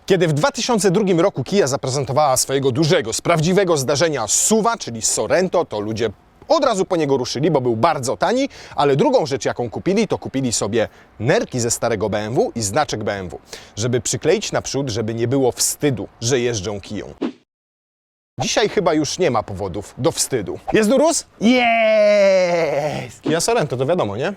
Kiedy w 2002 roku Kia zaprezentowała swojego dużego, z prawdziwego zdarzenia SUV-a, czyli Sorento, to ludzie od razu po niego ruszyli, bo był bardzo tani, ale drugą rzecz, jaką kupili, to kupili sobie nerki ze starego BMW i znaczek BMW, żeby przykleić na przód, żeby nie było wstydu, że jeżdżą Kiją. Dzisiaj chyba już nie ma powodów do wstydu. Jest Urus? Jest! Kia Sorento, to wiadomo, nie?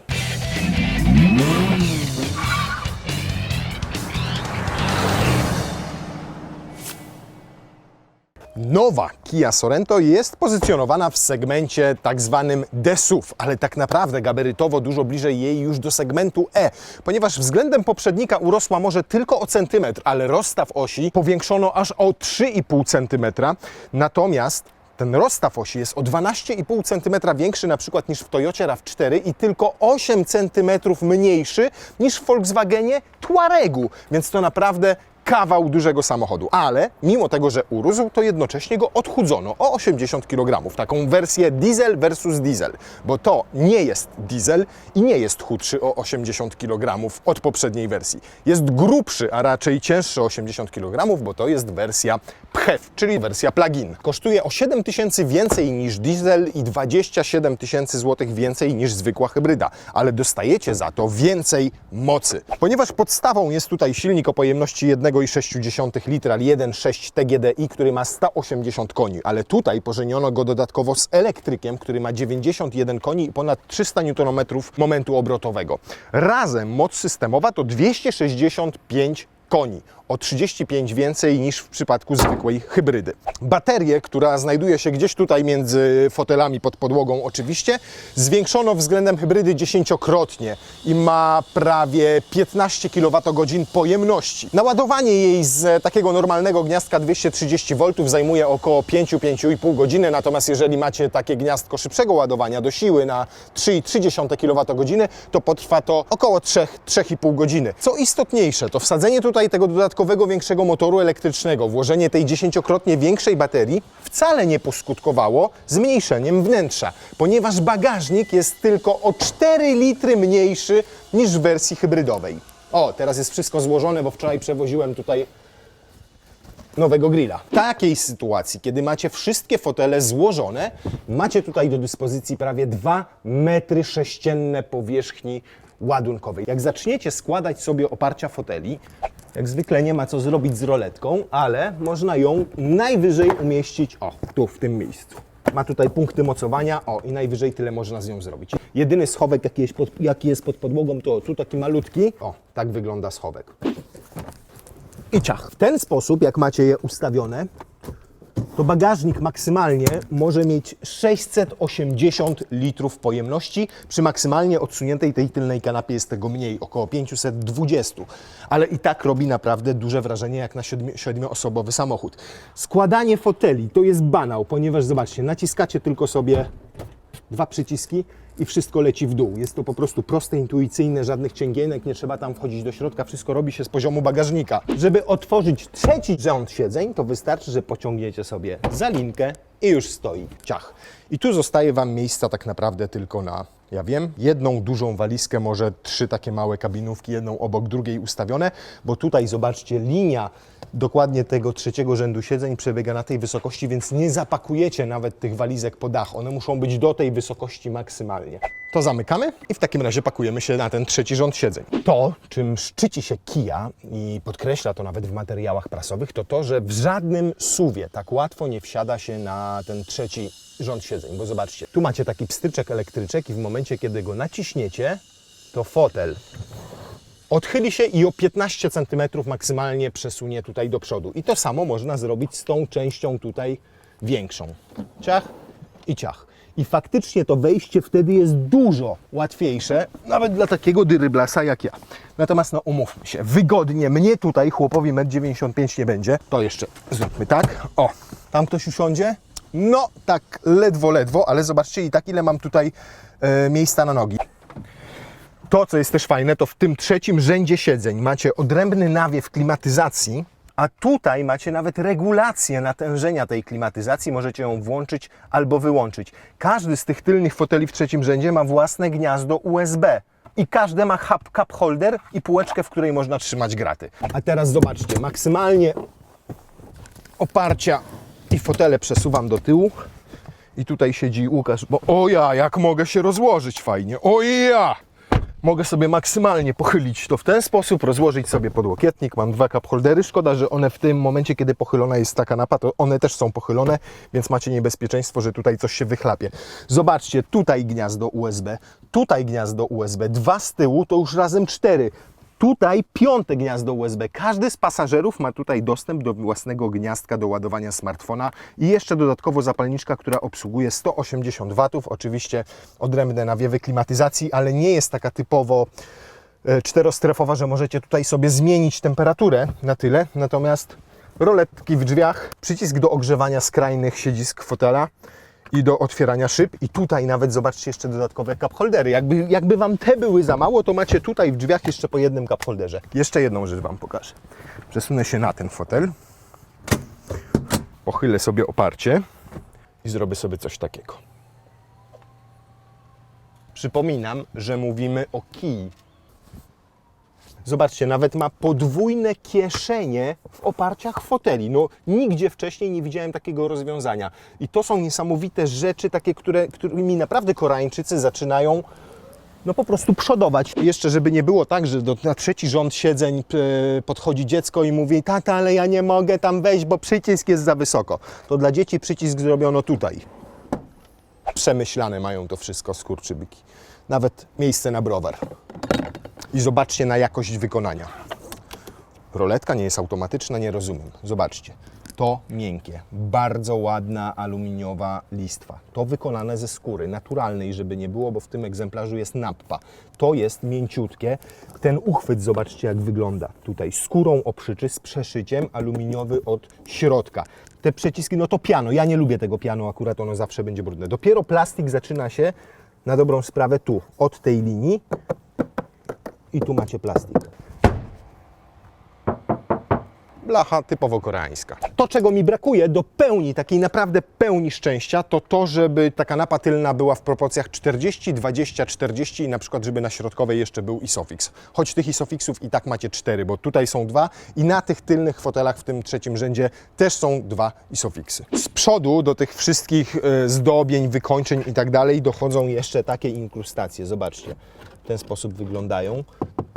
Nowa Kia Sorento jest pozycjonowana w segmencie tak zwanym D-SUV, ale tak naprawdę gabarytowo dużo bliżej jej już do segmentu E, ponieważ względem poprzednika urosła może tylko o centymetr, ale rozstaw osi powiększono aż o 3,5 cm, natomiast ten rozstaw osi jest o 12,5 cm większy na przykład niż w Toyocie RAV4 i tylko 8 cm mniejszy niż w Volkswagenie Touaregu, więc to naprawdę kawał dużego samochodu, ale mimo tego, że urósł, to jednocześnie go odchudzono o 80 kg. Taką wersję diesel versus diesel, bo to nie jest diesel i nie jest chudszy o 80 kg od poprzedniej wersji. Jest grubszy, a raczej cięższy o 80 kg, bo to jest wersja PHEV, czyli wersja plug-in. Kosztuje o 7 tysięcy więcej niż diesel i 27 tysięcy złotych więcej niż zwykła hybryda, ale dostajecie za to więcej mocy. Ponieważ podstawą jest tutaj silnik o pojemności 1,6 litra 1.6 TGDI, który ma 180 koni, ale tutaj pożeniono go dodatkowo z elektrykiem, który ma 91 koni i ponad 300 Nm momentu obrotowego. Razem moc systemowa to 265 koni, o 35 więcej niż w przypadku zwykłej hybrydy. Baterię, która znajduje się gdzieś tutaj między fotelami pod podłogą oczywiście, zwiększono względem hybrydy 10-krotnie i ma prawie 15 kWh pojemności. Naładowanie jej z takiego normalnego gniazdka 230 V zajmuje około 5-5,5 godziny, natomiast jeżeli macie takie gniazdko szybszego ładowania do siły na 3,3 kWh, to potrwa to około 3-3,5 godziny. Co istotniejsze, to wsadzenie tutaj tego dodatkowego większego motoru elektrycznego, włożenie tej 10-krotnie większej baterii wcale nie poskutkowało zmniejszeniem wnętrza, ponieważ bagażnik jest tylko o 4 litry mniejszy niż w wersji hybrydowej. O, teraz jest wszystko złożone, bo wczoraj przewoziłem tutaj nowego grilla. W takiej sytuacji, kiedy macie wszystkie fotele złożone, macie tutaj do dyspozycji prawie 2 metry sześcienne powierzchni ładunkowej. Jak zaczniecie składać sobie oparcia foteli, jak zwykle nie ma co zrobić z roletką, ale można ją najwyżej umieścić, o, tu w tym miejscu. Ma tutaj punkty mocowania, o, i najwyżej tyle można z nią zrobić. Jedyny schowek, jaki jest pod podłogą, to tu taki malutki, o, tak wygląda schowek. I ciach. W ten sposób, jak macie je ustawione, to bagażnik maksymalnie może mieć 680 litrów pojemności. Przy maksymalnie odsuniętej tej tylnej kanapie jest tego mniej, około 520. Ale i tak robi naprawdę duże wrażenie jak na 7-osobowy samochód. Składanie foteli to jest banał, ponieważ zobaczcie, naciskacie tylko sobie 2 przyciski i wszystko leci w dół. Jest to po prostu proste, intuicyjne, żadnych cięgienek, nie trzeba tam wchodzić do środka, wszystko robi się z poziomu bagażnika. Żeby otworzyć trzeci rząd siedzeń, to wystarczy, że pociągniecie sobie za linkę i już stoi. Ciach. I tu zostaje Wam miejsca tak naprawdę tylko na, ja wiem, jedną dużą walizkę, może 3 takie małe kabinówki, jedną obok drugiej ustawione, bo tutaj zobaczcie, linia dokładnie tego trzeciego rzędu siedzeń przebiega na tej wysokości, więc nie zapakujecie nawet tych walizek po dach. One muszą być do tej wysokości maksymalnie. To zamykamy i w takim razie pakujemy się na ten trzeci rząd siedzeń. To, czym szczyci się Kia i podkreśla to nawet w materiałach prasowych, to to, że w żadnym SUV-ie tak łatwo nie wsiada się na ten trzeci rząd siedzeń, bo zobaczcie, tu macie taki pstryczek elektryczek i w momencie, kiedy go naciśniecie, to fotel odchyli się i o 15 cm maksymalnie przesunie tutaj do przodu. I to samo można zrobić z tą częścią tutaj większą. Ciach i ciach. I faktycznie to wejście wtedy jest dużo łatwiejsze, nawet dla takiego dyryblasa jak ja. Natomiast no umówmy się, wygodnie mnie tutaj, chłopowi 1,95 m nie będzie. To jeszcze zróbmy tak. O, tam ktoś usiądzie? No tak ledwo, ale zobaczcie i tak ile mam tutaj miejsca na nogi. To, co jest też fajne, to w tym trzecim rzędzie siedzeń macie odrębny nawiew klimatyzacji, a tutaj macie nawet regulację natężenia tej klimatyzacji. Możecie ją włączyć albo wyłączyć. Każdy z tych tylnych foteli w trzecim rzędzie ma własne gniazdo USB. I każde ma cup holder i półeczkę, w której można trzymać graty. A teraz zobaczcie, maksymalnie oparcia i fotele przesuwam do tyłu. I tutaj siedzi Łukasz, bo o ja, jak mogę się rozłożyć fajnie, o ja! Mogę sobie maksymalnie pochylić to w ten sposób, rozłożyć sobie podłokietnik, mam 2 cup holdery, szkoda, że one w tym momencie, kiedy pochylona jest ta kanapa, to one też są pochylone, więc macie niebezpieczeństwo, że tutaj coś się wychlapie. Zobaczcie, tutaj gniazdo USB, tutaj gniazdo USB, 2 z tyłu, to już razem 4. Tutaj 5. gniazdo USB. Każdy z pasażerów ma tutaj dostęp do własnego gniazdka do ładowania smartfona i jeszcze dodatkowo zapalniczka, która obsługuje 180 W. Oczywiście odrębne nawiewy klimatyzacji, ale nie jest taka typowo czterostrefowa, że możecie tutaj sobie zmienić temperaturę na tyle. Natomiast roletki w drzwiach, przycisk do ogrzewania skrajnych siedzisk fotela i do otwierania szyb. I tutaj nawet zobaczcie jeszcze dodatkowe cup holdery. Jakby Wam te były za mało, to macie tutaj w drzwiach jeszcze po jednym cup holderze. Jeszcze jedną rzecz Wam pokażę. Przesunę się na ten fotel, pochylę sobie oparcie i zrobię sobie coś takiego. Przypominam, że mówimy o kij. Zobaczcie, nawet ma podwójne kieszenie w oparciach foteli. No, nigdzie wcześniej nie widziałem takiego rozwiązania. I to są niesamowite rzeczy, takie, którymi naprawdę Koreańczycy zaczynają no po prostu przodować. I jeszcze, żeby nie było tak, że na trzeci rząd siedzeń podchodzi dziecko i mówi: tata, ale ja nie mogę tam wejść, bo przycisk jest za wysoko. To dla dzieci przycisk zrobiono tutaj. Przemyślane mają to wszystko skurczybyki. Nawet miejsce na browar. I zobaczcie na jakość wykonania. Roletka nie jest automatyczna, nie rozumiem. Zobaczcie. To miękkie, bardzo ładna aluminiowa listwa. To wykonane ze skóry, naturalnej, żeby nie było, bo w tym egzemplarzu jest nappa. To jest mięciutkie. Ten uchwyt, zobaczcie jak wygląda. Tutaj skórą oprzyczy z przeszyciem, aluminiowy od środka. Te przyciski, no to piano. Ja nie lubię tego piano, akurat ono zawsze będzie brudne. Dopiero plastik zaczyna się, na dobrą sprawę, tu, od tej linii. I tu macie plastik. Blacha typowo koreańska. To, czego mi brakuje do pełni, takiej naprawdę pełni szczęścia, to to, żeby ta kanapa tylna była w proporcjach 40, 20, 40 i na przykład, żeby na środkowej jeszcze był ISOFIX. Choć tych ISOFIXów i tak macie 4, bo tutaj są 2 i na tych tylnych fotelach w tym trzecim rzędzie też są 2 ISOFIXy. Z przodu do tych wszystkich zdobień, wykończeń i tak dalej dochodzą jeszcze takie inkrustacje. Zobaczcie, w ten sposób wyglądają.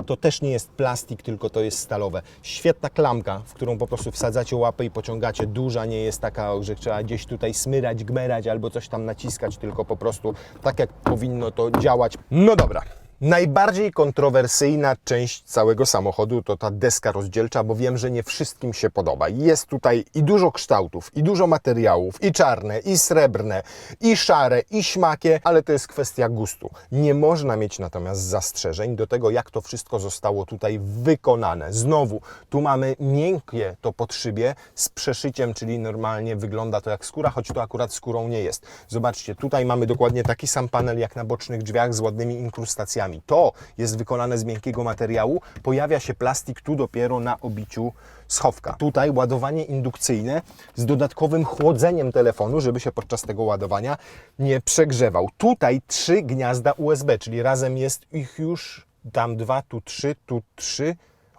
To też nie jest plastik, tylko to jest stalowe. Świetna klamka, w którą po prostu wsadzacie łapę i pociągacie. Duża, nie jest taka, że trzeba gdzieś tutaj smyrać, gmerać albo coś tam naciskać, tylko po prostu tak jak powinno to działać. No dobra. Najbardziej kontrowersyjna część całego samochodu to ta deska rozdzielcza, bo wiem, że nie wszystkim się podoba. Jest tutaj i dużo kształtów, i dużo materiałów, i czarne, i srebrne, i szare, i śmakie, ale to jest kwestia gustu. Nie można mieć natomiast zastrzeżeń do tego, jak to wszystko zostało tutaj wykonane. Znowu, tu mamy miękkie to podszybie z przeszyciem, czyli normalnie wygląda to jak skóra, choć to akurat skórą nie jest. Zobaczcie, tutaj mamy dokładnie taki sam panel jak na bocznych drzwiach z ładnymi inkrustacjami. To jest wykonane z miękkiego materiału, pojawia się plastik tu dopiero na obiciu schowka. Tutaj ładowanie indukcyjne z dodatkowym chłodzeniem telefonu, żeby się podczas tego ładowania nie przegrzewał. Tutaj 3 gniazda USB, czyli razem jest ich już tam 2, tu 3, tu 3.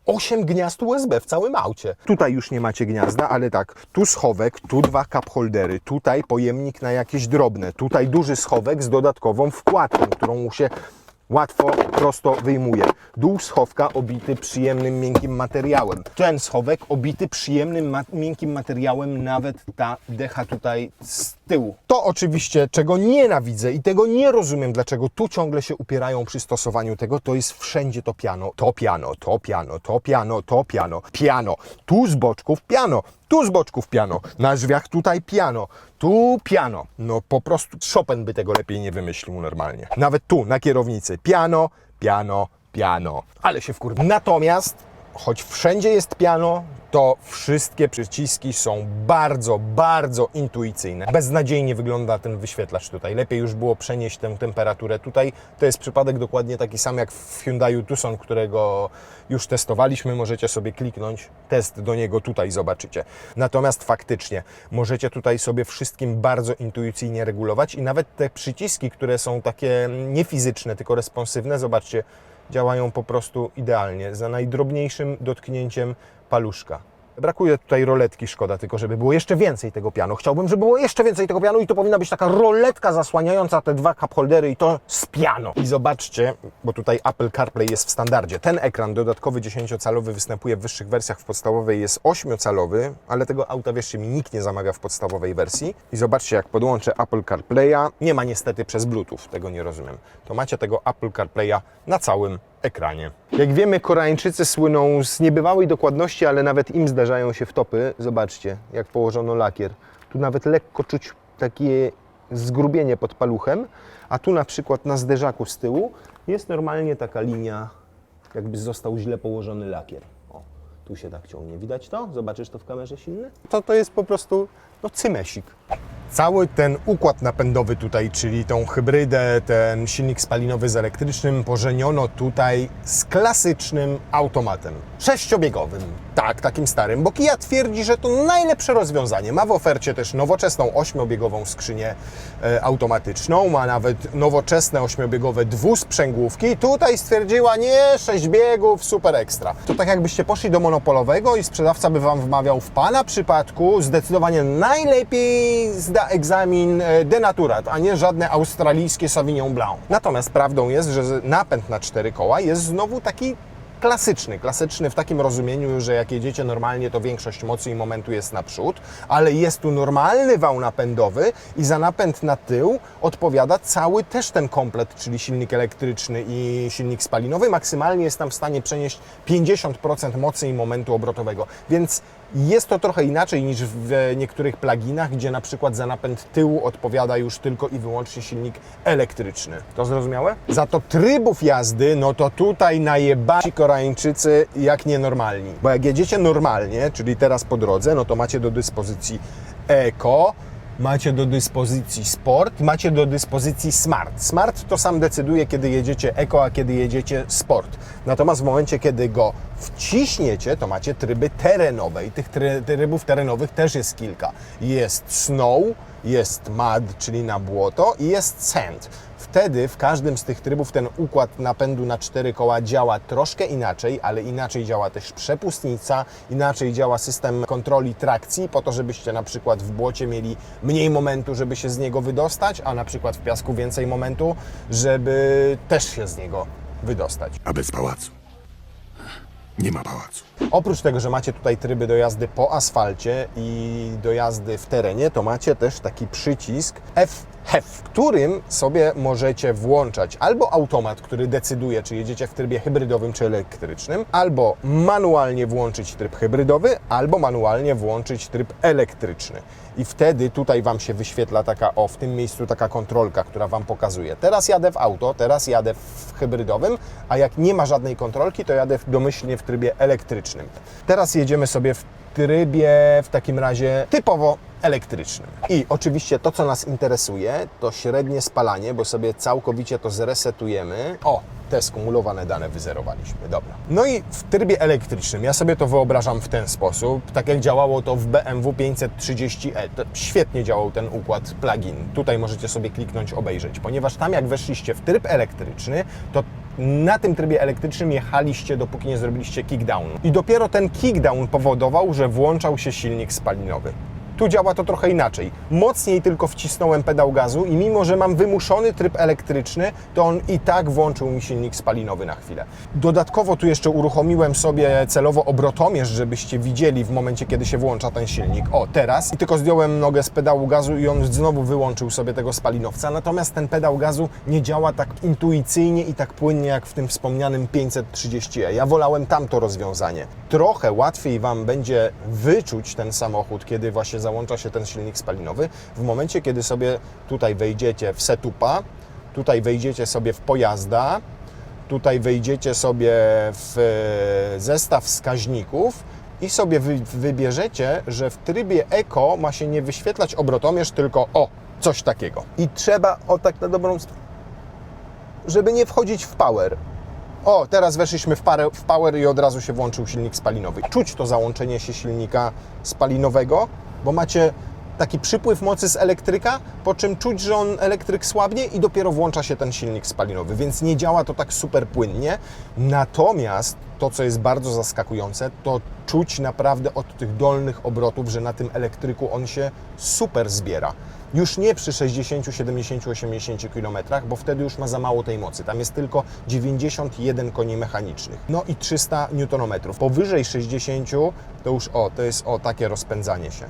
8 gniazd USB w całym aucie. Tutaj już nie macie gniazda, ale tak, tu schowek, tu 2 cup holdery, tutaj pojemnik na jakieś drobne, tutaj duży schowek z dodatkową wkładką, którą się łatwo, prosto wyjmuje. Dół schowka obity przyjemnym, miękkim materiałem. Ten schowek obity przyjemnym, miękkim materiałem, nawet ta decha tutaj z tyłu. To oczywiście, czego nienawidzę i tego nie rozumiem, dlaczego tu ciągle się upierają przy stosowaniu tego, to jest wszędzie to piano. To piano, to piano, to piano, to piano, piano. Tu z boczków piano. Tu z boczków piano, na drzwiach tutaj piano, tu piano. No po prostu Chopin by tego lepiej nie wymyślił normalnie. Nawet tu na kierownicy piano, piano, piano. Ale się wkurwa. Natomiast, choć wszędzie jest piano, to wszystkie przyciski są bardzo, bardzo intuicyjne. Beznadziejnie wygląda ten wyświetlacz tutaj. Lepiej już było przenieść tę temperaturę tutaj. To jest przypadek dokładnie taki sam jak w Hyundai Tucson, którego już testowaliśmy. Możecie sobie kliknąć, test do niego tutaj zobaczycie. Natomiast faktycznie możecie tutaj sobie wszystkim bardzo intuicyjnie regulować i nawet te przyciski, które są takie nie fizyczne, tylko responsywne, zobaczcie, działają po prostu idealnie, za najdrobniejszym dotknięciem paluszka. Brakuje tutaj roletki, szkoda tylko, żeby było jeszcze więcej tego pianu. Chciałbym, żeby było jeszcze więcej tego pianu i to powinna być taka roletka zasłaniająca te dwa cup holdery i to z piano. I zobaczcie, bo tutaj Apple CarPlay jest w standardzie. Ten ekran dodatkowy 10-calowy występuje w wyższych wersjach, w podstawowej jest 8-calowy, ale tego auta, wierzcie mi, nikt nie zamaga w podstawowej wersji. I zobaczcie, jak podłączę Apple CarPlaya, nie ma niestety przez Bluetooth, tego nie rozumiem. To macie tego Apple CarPlaya na całym ekranie. Jak wiemy, Koreańczycy słyną z niebywałej dokładności, ale nawet im zdarzają się wtopy. Zobaczcie, jak położono lakier. Tu nawet lekko czuć takie zgrubienie pod paluchem, a tu na przykład na zderzaku z tyłu jest normalnie taka linia, jakby został źle położony lakier. O, tu się tak ciągnie. Widać to? Zobaczysz to w kamerze silny? To jest po prostu cymesik. Cały ten układ napędowy tutaj, czyli tą hybrydę, ten silnik spalinowy z elektrycznym, pożeniono tutaj z klasycznym automatem. 6-biegowym. Tak, takim starym, bo Kia twierdzi, że to najlepsze rozwiązanie. Ma w ofercie też nowoczesną 8-biegową skrzynię automatyczną, ma nawet nowoczesne 8-biegowe dwusprzęgłówki. Tutaj stwierdziła, nie, 6 biegów, super ekstra. To tak jakbyście poszli do monopolowego i sprzedawca by Wam wmawiał, w Pana przypadku zdecydowanie najlepiej zda egzamin denaturat, a nie żadne australijskie Sauvignon Blanc. Natomiast prawdą jest, że napęd na 4 koła jest znowu taki klasyczny w takim rozumieniu, że jak jedziecie normalnie, to większość mocy i momentu jest naprzód, ale jest tu normalny wał napędowy i za napęd na tył odpowiada cały też ten komplet, czyli silnik elektryczny i silnik spalinowy. Maksymalnie jest tam w stanie przenieść 50% mocy i momentu obrotowego, więc jest to trochę inaczej niż w niektórych pluginach, gdzie na przykład za napęd tyłu odpowiada już tylko i wyłącznie silnik elektryczny. To zrozumiałe? Za to trybów jazdy, no to tutaj najebani Koreańczycy jak nienormalni. Bo jak jedziecie normalnie, czyli teraz po drodze, no to macie do dyspozycji Eco, macie do dyspozycji Sport, macie do dyspozycji Smart. Smart to sam decyduje, kiedy jedziecie Eco, a kiedy jedziecie Sport. Natomiast w momencie, kiedy go wciśniecie, to macie tryby terenowe i tych trybów terenowych też jest kilka. Jest Snow, jest Mud, czyli na błoto i jest Sand. Wtedy w każdym z tych trybów ten układ napędu na 4 koła działa troszkę inaczej, ale inaczej działa też przepustnica, inaczej działa system kontroli trakcji, po to, żebyście na przykład w błocie mieli mniej momentu, żeby się z niego wydostać, a na przykład w piasku więcej momentu, żeby też się z niego wydostać. A bez pałacu? Nie ma pałacu. Oprócz tego, że macie tutaj tryby do jazdy po asfalcie i do jazdy w terenie, to macie też taki przycisk FHEV, w którym sobie możecie włączać albo automat, który decyduje, czy jedziecie w trybie hybrydowym czy elektrycznym, albo manualnie włączyć tryb hybrydowy, albo manualnie włączyć tryb elektryczny. I wtedy tutaj Wam się wyświetla taka, w tym miejscu taka kontrolka, która Wam pokazuje. Teraz jadę w auto, teraz jadę w hybrydowym, a jak nie ma żadnej kontrolki, to jadę domyślnie w trybie elektrycznym. Teraz jedziemy sobie w trybie w takim razie typowo elektrycznym. I oczywiście to, co nas interesuje, to średnie spalanie, bo sobie całkowicie to zresetujemy. Te skumulowane dane wyzerowaliśmy, dobra. No i w trybie elektrycznym, ja sobie to wyobrażam w ten sposób, tak jak działało to w BMW 530e, to świetnie działał ten układ plug-in. Tutaj możecie sobie kliknąć, obejrzeć, ponieważ tam jak weszliście w tryb elektryczny, to na tym trybie elektrycznym jechaliście, dopóki nie zrobiliście kickdownu. I dopiero ten kickdown powodował, że włączał się silnik spalinowy. Tu działa to trochę inaczej. Mocniej tylko wcisnąłem pedał gazu i mimo, że mam wymuszony tryb elektryczny, to on i tak włączył mi silnik spalinowy na chwilę. Dodatkowo tu jeszcze uruchomiłem sobie celowo obrotomierz, żebyście widzieli w momencie, kiedy się włącza ten silnik. Teraz. I tylko zdjąłem nogę z pedału gazu i on znowu wyłączył sobie tego spalinowca. Natomiast ten pedał gazu nie działa tak intuicyjnie i tak płynnie jak w tym wspomnianym 530e. Ja wolałem tamto rozwiązanie. Trochę łatwiej Wam będzie wyczuć ten samochód, kiedy właśnie załącza się ten silnik spalinowy, w momencie, kiedy sobie tutaj wejdziecie w setupa, tutaj wejdziecie sobie w pojazda, tutaj wejdziecie sobie w zestaw wskaźników i sobie wybierzecie, że w trybie Eco ma się nie wyświetlać obrotomierz, tylko coś takiego. I trzeba, tak na dobrą sprawę, żeby nie wchodzić w power. Teraz weszliśmy w power i od razu się włączył silnik spalinowy. Czuć to załączenie się silnika spalinowego, bo macie taki przypływ mocy z elektryka, po czym czuć, że elektryk słabnie i dopiero włącza się ten silnik spalinowy, więc nie działa to tak super płynnie. Natomiast to, co jest bardzo zaskakujące, to czuć naprawdę od tych dolnych obrotów, że na tym elektryku on się super zbiera. Już nie przy 60, 70, 80 km, bo wtedy już ma za mało tej mocy. Tam jest tylko 91 koni mechanicznych. No i 300 Nm. Powyżej 60 to już to jest takie rozpędzanie się.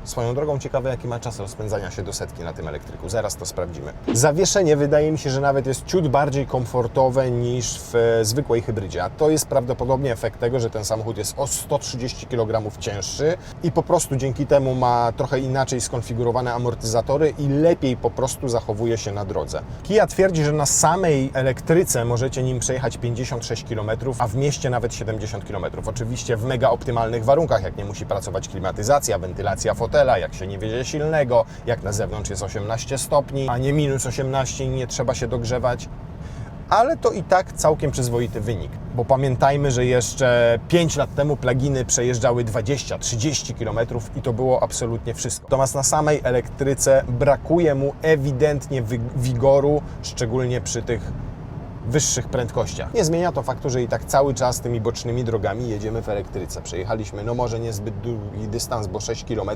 Swoją drogą ciekawe, jaki ma czas rozpędzania się do setki na tym elektryku. Zaraz to sprawdzimy. Zawieszenie wydaje mi się, że nawet jest ciut bardziej komfortowe niż w zwykłej hybrydzie. A to jest prawdopodobnie efekt tego, że ten samochód jest o 130 kg cięższy i po prostu dzięki temu ma trochę inaczej skonfigurowane amortyzatory i lepiej po prostu zachowuje się na drodze. Kia twierdzi, że na samej elektryce możecie nim przejechać 56 km, a w mieście nawet 70 km. Oczywiście w mega optymalnych warunkach, jak nie musi pracować klimatyzacja, wentylacja fotela, jak się nie wiedzie silnego, jak na zewnątrz jest 18 stopni, a nie minus 18 i nie trzeba się dogrzewać. Ale to i tak całkiem przyzwoity wynik, bo pamiętajmy, że jeszcze 5 lat temu pluginy przejeżdżały 20-30 km i to było absolutnie wszystko. Natomiast na samej elektryce brakuje mu ewidentnie wigoru, szczególnie przy tych wyższych prędkościach. Nie zmienia to faktu, że i tak cały czas tymi bocznymi drogami jedziemy w elektryce. Przejechaliśmy, może niezbyt długi dystans, bo 6 km.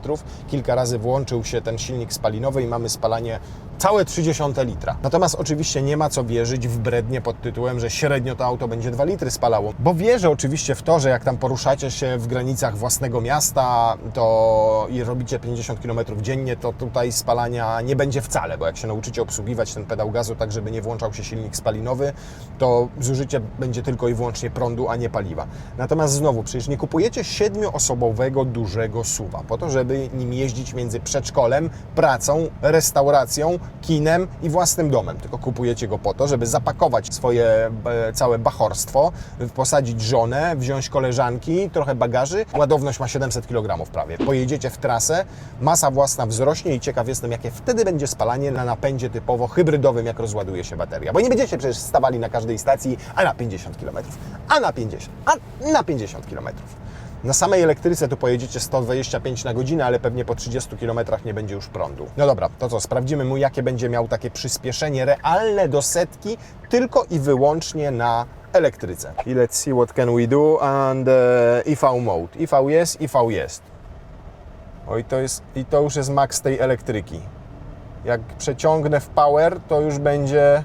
Kilka razy włączył się ten silnik spalinowy i mamy spalanie całe 0,3 litra. Natomiast oczywiście nie ma co wierzyć w brednie pod tytułem, że średnio to auto będzie 2 litry spalało. Bo wierzę oczywiście w to, że jak tam poruszacie się w granicach własnego miasta i robicie 50 km dziennie, to tutaj spalania nie będzie wcale, bo jak się nauczycie obsługiwać ten pedał gazu tak, żeby nie włączał się silnik spalinowy, to zużycie będzie tylko i wyłącznie prądu, a nie paliwa. Natomiast znowu, przecież nie kupujecie 7-osobowego dużego SUV-a po to, żeby nim jeździć między przedszkolem, pracą, restauracją, kinem i własnym domem, tylko kupujecie go po to, żeby zapakować swoje całe bachorstwo, posadzić żonę, wziąć koleżanki, trochę bagaży. Ładowność ma 700 kg prawie. Pojedziecie w trasę, masa własna wzrośnie i ciekaw jestem, jakie wtedy będzie spalanie na napędzie typowo hybrydowym, jak rozładuje się bateria. Bo nie będziecie przecież stawali na każdej stacji, a na 50 km, a na 50, a na 50 km. Na samej elektryce tu pojedziecie 125 na godzinę, ale pewnie po 30 km nie będzie już prądu. No dobra, to co, sprawdzimy mu, jakie będzie miał takie przyspieszenie realne do setki, tylko i wyłącznie na elektryce. I let's see what can we do and EV mode. EV jest, EV jest. Oj, to już jest max tej elektryki. Jak przeciągnę w power, to już będzie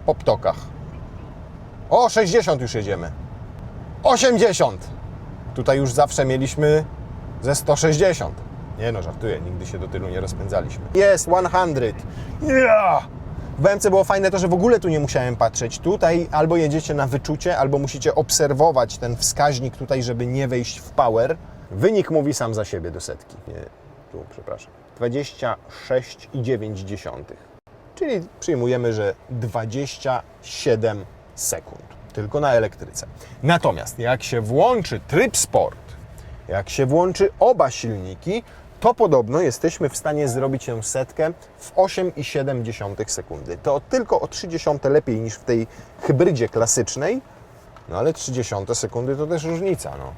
po ptokach. O, 60 już jedziemy. 80! Tutaj już zawsze mieliśmy ze 160. Nie no, żartuję, nigdy się do tylu nie rozpędzaliśmy. Jest, 100! Yeah! W BMC było fajne to, że w ogóle tu nie musiałem patrzeć. Tutaj albo jedziecie na wyczucie, albo musicie obserwować ten wskaźnik tutaj, żeby nie wejść w power. Wynik mówi sam za siebie do setki. Nie, tu, przepraszam. 26,9. Czyli przyjmujemy, że 27 sekund. Tylko na elektryce. Natomiast jak się włączy tryb sport, jak się włączy oba silniki, to podobno jesteśmy w stanie zrobić tę setkę w 8,7 sekundy. To tylko o 0,3 lepiej niż w tej hybrydzie klasycznej, no ale 0,3 sekundy to też różnica. No.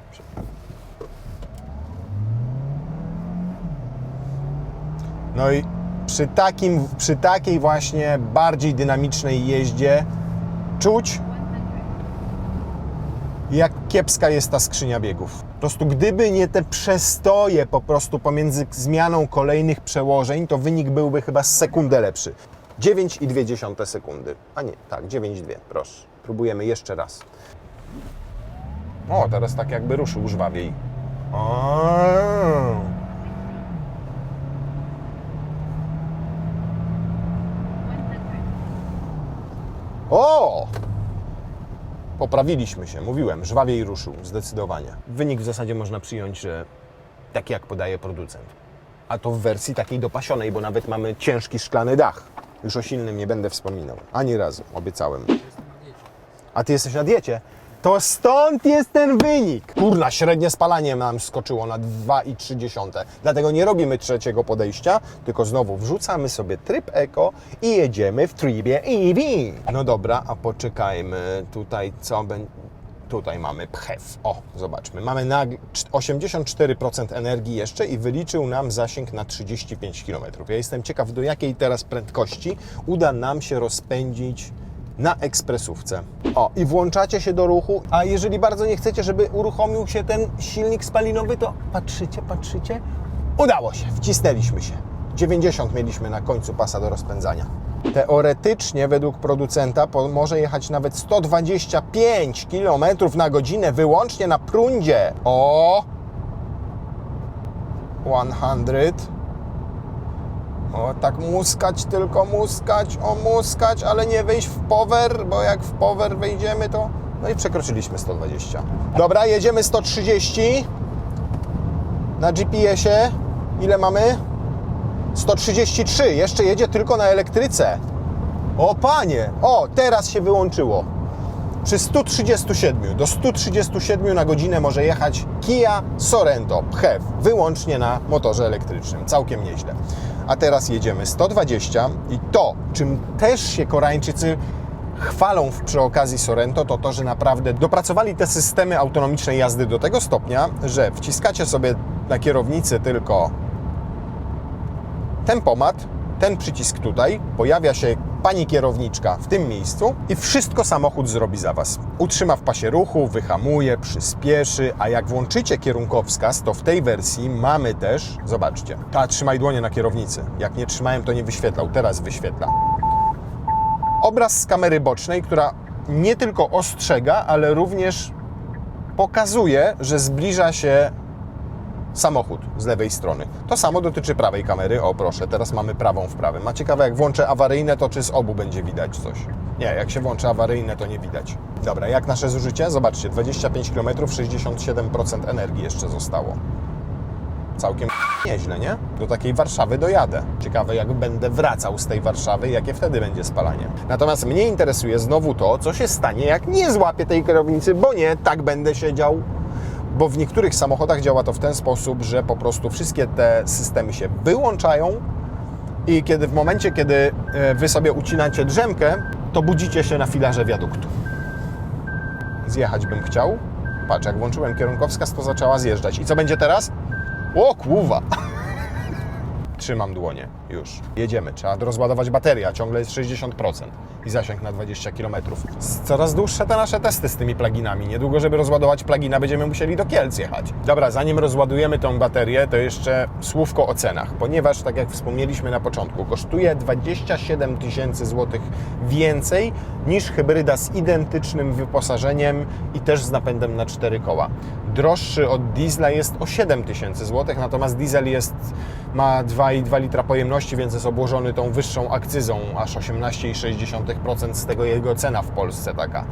No i przy takiej właśnie bardziej dynamicznej jeździe czuć, jak kiepska jest ta skrzynia biegów. Po prostu gdyby nie te przestoje po prostu pomiędzy zmianą kolejnych przełożeń, to wynik byłby chyba sekundę lepszy. 9,2 sekundy. A nie, tak, 9,2, proszę. Próbujemy jeszcze raz. O, teraz tak jakby ruszył żwawiej. O! Poprawiliśmy się, mówiłem, żwawiej ruszył, zdecydowanie. Wynik w zasadzie można przyjąć, że taki jak podaje producent. A to w wersji takiej dopasionej, bo nawet mamy ciężki szklany dach. Już o silnym nie będę wspominał. Ani razu, obiecałem. A ty jesteś na diecie? To stąd jest ten wynik. Kurna, średnie spalanie nam skoczyło na 2,3. Dlatego nie robimy trzeciego podejścia, tylko znowu wrzucamy sobie tryb eko i jedziemy w trybie EV. No dobra, a poczekajmy. Tutaj co będzie? Tutaj mamy PHEV. O, zobaczmy. Mamy na 84% energii jeszcze i wyliczył nam zasięg na 35 km. Ja jestem ciekaw, do jakiej teraz prędkości uda nam się rozpędzić na ekspresówce. O, i włączacie się do ruchu, a jeżeli bardzo nie chcecie, żeby uruchomił się ten silnik spalinowy, to patrzycie. Udało się, wcisnęliśmy się. 90 mieliśmy na końcu pasa do rozpędzania. Teoretycznie według producenta może jechać nawet 125 km na godzinę wyłącznie na prądzie. O! 100. O, tak muskać, tylko muskać, ale nie wejść w power, bo jak w power wejdziemy, to... No i przekroczyliśmy 120. Dobra, jedziemy 130. Na GPS-ie ile mamy? 133. Jeszcze jedzie tylko na elektryce. O panie! O, teraz się wyłączyło. Przy 137, do 137 na godzinę może jechać Kia Sorento PHEV, wyłącznie na motorze elektrycznym. Całkiem nieźle. A teraz jedziemy 120 i to, czym też się Koreańczycy chwalą przy okazji Sorento, to to, że naprawdę dopracowali te systemy autonomicznej jazdy do tego stopnia, że wciskacie sobie na kierownicy tylko tempomat, ten przycisk tutaj, pojawia się pani kierowniczka w tym miejscu i wszystko samochód zrobi za Was. Utrzyma w pasie ruchu, wyhamuje, przyspieszy, a jak włączycie kierunkowskaz, to w tej wersji mamy też, zobaczcie, trzymaj dłonie na kierownicy. Jak nie trzymałem, to nie wyświetlał, teraz wyświetla. Obraz z kamery bocznej, która nie tylko ostrzega, ale również pokazuje, że zbliża się samochód z lewej strony. To samo dotyczy prawej kamery. O proszę, teraz mamy prawą w prawym. A ciekawe, jak włączę awaryjne, to czy z obu będzie widać coś? Nie, jak się włączy awaryjne, to nie widać. Dobra, jak nasze zużycie? Zobaczcie, 25 km, 67% energii jeszcze zostało. Całkiem nieźle, nie? Do takiej Warszawy dojadę. Ciekawe, jak będę wracał z tej Warszawy, jakie wtedy będzie spalanie. Natomiast mnie interesuje znowu to, co się stanie, jak nie złapię tej kierownicy, bo nie, tak będę siedział. Bo w niektórych samochodach działa to w ten sposób, że po prostu wszystkie te systemy się wyłączają i w momencie, kiedy Wy sobie ucinacie drzemkę, to budzicie się na filarze wiaduktu. Zjechać bym chciał. Patrz, jak włączyłem kierunkowskaz, to zaczęła zjeżdżać. I co będzie teraz? O kurwa! Trzymam dłonie. Już. Jedziemy. Trzeba rozładować baterię, a ciągle jest 60% i zasięg na 20 km. Coraz dłuższe te nasze testy z tymi pluginami. Niedługo, żeby rozładować plugina, będziemy musieli do Kielc jechać. Dobra, zanim rozładujemy tą baterię, to jeszcze słówko o cenach, ponieważ, tak jak wspomnieliśmy na początku, kosztuje 27 000 złotych więcej niż hybryda z identycznym wyposażeniem i też z napędem na 4 koła. Droższy od diesla jest o 7 000 złotych, natomiast diesel ma 2,2 litra pojemności, więc jest obłożony tą wyższą akcyzą, aż 18,6% z tego jego cena w Polsce taka.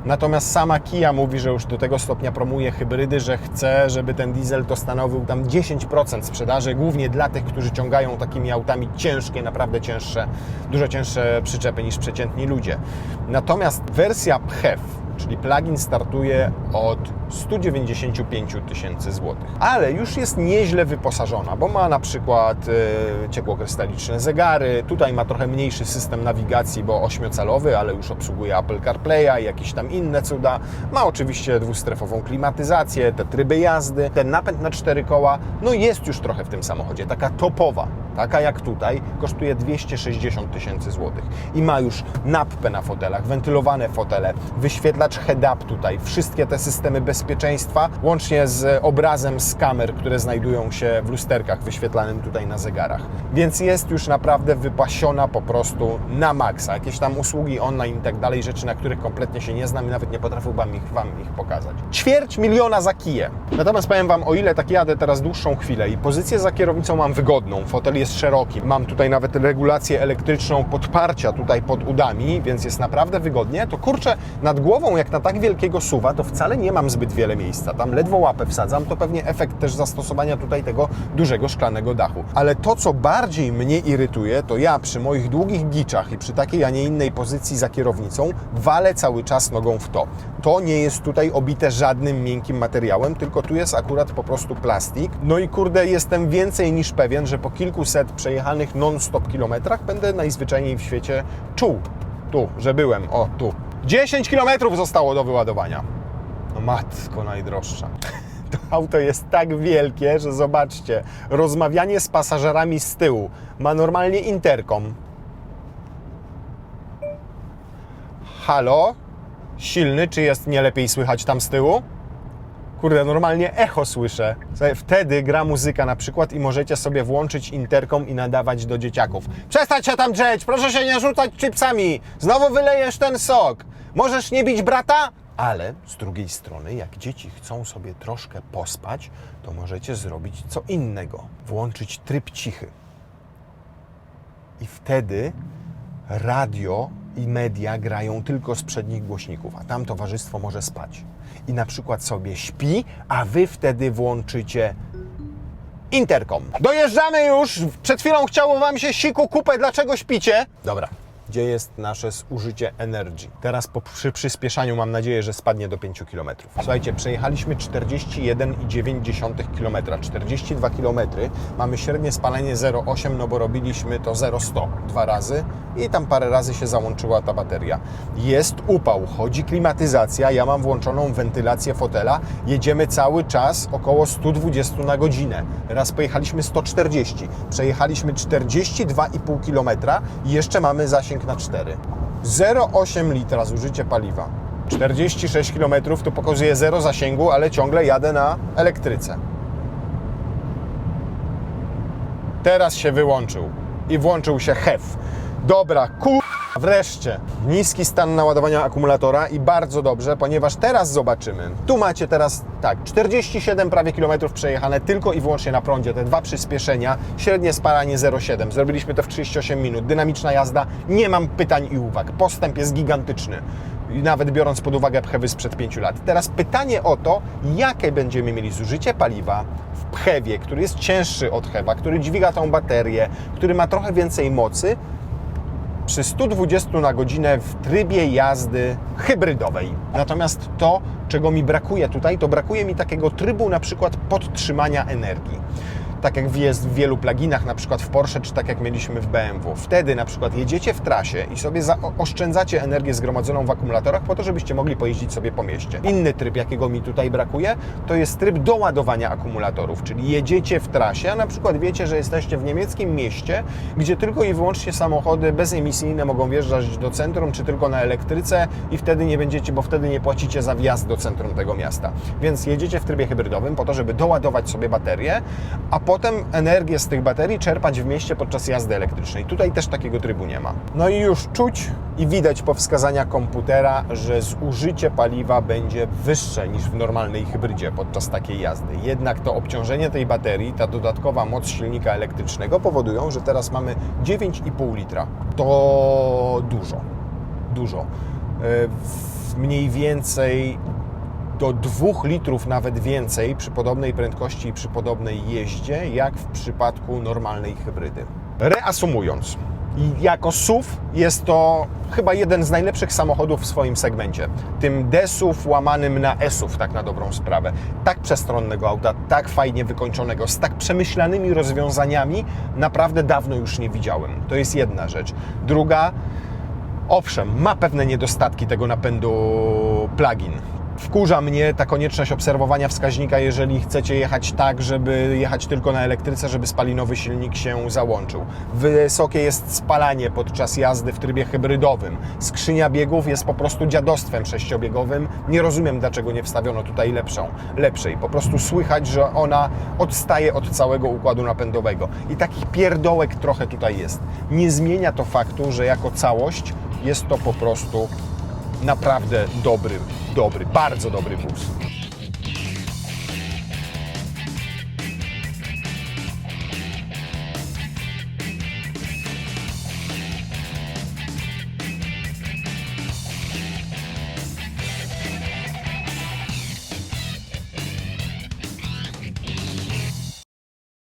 Natomiast sama Kia mówi, że już do tego stopnia promuje hybrydy, że chce, żeby ten diesel to stanowił tam 10% sprzedaży, głównie dla tych, którzy ciągają takimi autami ciężkie, naprawdę cięższe, dużo cięższe przyczepy niż przeciętni ludzie. Natomiast wersja PHEV, czyli plug-in, startuje od 195 000 złotych. Ale już jest nieźle wyposażona, bo ma na przykład ciepłokrystaliczne zegary, tutaj ma trochę mniejszy system nawigacji, bo 8-calowy, ale już obsługuje Apple CarPlaya i jakieś tam inne cuda. Ma oczywiście dwustrefową klimatyzację, te tryby jazdy, ten napęd na 4 koła, no jest już trochę w tym samochodzie, taka topowa, taka jak tutaj, kosztuje 260 000 złotych i ma już nappę na fotelach, wentylowane fotele, wyświetlacz head-up tutaj, wszystkie te systemy bezpieczeństwa, łącznie z obrazem z kamer, które znajdują się w lusterkach wyświetlanym tutaj na zegarach. Więc jest już naprawdę wypasiona po prostu na maksa. Jakieś tam usługi online i tak dalej, rzeczy, na których kompletnie się nie znam i nawet nie potrafiłbym Wam ich pokazać. 250 000 za Kiję. Natomiast powiem Wam, o ile tak jadę teraz dłuższą chwilę i pozycję za kierownicą mam wygodną, fotel jest jest szeroki. Mam tutaj nawet regulację elektryczną podparcia tutaj pod udami, więc jest naprawdę wygodnie. To kurczę, nad głową jak na tak wielkiego SUV-a, to wcale nie mam zbyt wiele miejsca. Tam ledwo łapę wsadzam, to pewnie efekt też zastosowania tutaj tego dużego szklanego dachu. Ale to, co bardziej mnie irytuje, to ja przy moich długich giczach i przy takiej, a nie innej pozycji za kierownicą walę cały czas nogą w to. To nie jest tutaj obite żadnym miękkim materiałem, tylko tu jest akurat po prostu plastik. No i kurde, jestem więcej niż pewien, że po kilkuset przejechanych non-stop kilometrach będę najzwyczajniej w świecie czuł. Tu, że byłem, o tu. 10 km zostało do wyładowania. No matko najdroższa. To auto jest tak wielkie, że zobaczcie, rozmawianie z pasażerami z tyłu ma normalnie interkom. Halo? Silny, czy jest nie lepiej słychać tam z tyłu? Kurde, normalnie echo słyszę. Wtedy gra muzyka na przykład i możecie sobie włączyć interkom i nadawać do dzieciaków. Przestań się tam drzeć, proszę się nie rzucać chipsami, znowu wylejesz ten sok. Możesz nie bić brata? Ale z drugiej strony, jak dzieci chcą sobie troszkę pospać, to możecie zrobić co innego. Włączyć tryb cichy. I wtedy radio i media grają tylko z przednich głośników, a tam towarzystwo może spać. I na przykład sobie śpi, a wy wtedy włączycie interkom. Dojeżdżamy już! Przed chwilą chciało wam się siku kupę, dlaczego śpicie? Dobra. Gdzie jest nasze zużycie energii? Teraz przy przyspieszaniu mam nadzieję, że spadnie do 5 km. Słuchajcie, przejechaliśmy 41,9 km, 42 km. Mamy średnie spalanie 0,8, no bo robiliśmy to 0,100 dwa razy i tam parę razy się załączyła ta bateria. Jest upał, chodzi klimatyzacja, ja mam włączoną wentylację fotela, jedziemy cały czas około 120 na godzinę. Raz pojechaliśmy 140, przejechaliśmy 42,5 km i jeszcze mamy zasięg na 4. 0,8 litra zużycie paliwa. 46 km to pokazuje 0 zasięgu, ale ciągle jadę na elektryce. Teraz się wyłączył i włączył się HEV. Dobra, wreszcie niski stan naładowania akumulatora i bardzo dobrze, ponieważ teraz zobaczymy. Tu macie teraz tak, 47 prawie kilometrów przejechane tylko i wyłącznie na prądzie, te dwa przyspieszenia, średnie spalanie 0,7. Zrobiliśmy to w 38 minut, dynamiczna jazda, nie mam pytań i uwag. Postęp jest gigantyczny, nawet biorąc pod uwagę PHEVy sprzed 5 lat. Teraz pytanie o to, jakie będziemy mieli zużycie paliwa w PHEVie, który jest cięższy od HEVa, który dźwiga tą baterię, który ma trochę więcej mocy, przy 120 na godzinę w trybie jazdy hybrydowej. Natomiast to, czego mi brakuje tutaj, to brakuje mi takiego trybu na przykład podtrzymania energii. Tak jak jest w wielu pluginach, na przykład w Porsche, czy tak jak mieliśmy w BMW. Wtedy na przykład jedziecie w trasie i sobie oszczędzacie energię zgromadzoną w akumulatorach po to, żebyście mogli pojeździć sobie po mieście. Inny tryb, jakiego mi tutaj brakuje, to jest tryb doładowania akumulatorów, czyli jedziecie w trasie, a na przykład wiecie, że jesteście w niemieckim mieście, gdzie tylko i wyłącznie samochody bezemisyjne mogą wjeżdżać do centrum, czy tylko na elektryce i wtedy nie będziecie, bo wtedy nie płacicie za wjazd do centrum tego miasta. Więc jedziecie w trybie hybrydowym po to, żeby doładować sobie baterię, a potem energię z tych baterii czerpać w mieście podczas jazdy elektrycznej. Tutaj też takiego trybu nie ma. No i już czuć i widać po wskazaniach komputera, że zużycie paliwa będzie wyższe niż w normalnej hybrydzie podczas takiej jazdy. Jednak to obciążenie tej baterii, ta dodatkowa moc silnika elektrycznego powodują, że teraz mamy 9,5 litra. To dużo. Mniej więcej do 2 litrów nawet więcej przy podobnej prędkości i przy podobnej jeździe, jak w przypadku normalnej hybrydy. Reasumując, jako SUV jest to chyba jeden z najlepszych samochodów w swoim segmencie. Tym D-SUV łamanym na E-SUV, tak na dobrą sprawę. Tak przestronnego auta, tak fajnie wykończonego, z tak przemyślanymi rozwiązaniami naprawdę dawno już nie widziałem. To jest jedna rzecz. Druga, owszem, ma pewne niedostatki tego napędu plug-in. Wkurza mnie ta konieczność obserwowania wskaźnika, jeżeli chcecie jechać tak, żeby jechać tylko na elektryce, żeby spalinowy silnik się załączył. Wysokie jest spalanie podczas jazdy w trybie hybrydowym. Skrzynia biegów jest po prostu dziadostwem sześciobiegowym. Nie rozumiem, dlaczego nie wstawiono tutaj lepszej. Po prostu słychać, że ona odstaje od całego układu napędowego. I takich pierdołek trochę tutaj jest. Nie zmienia to faktu, że jako całość jest to po prostu naprawdę dobry, bardzo dobry wóz.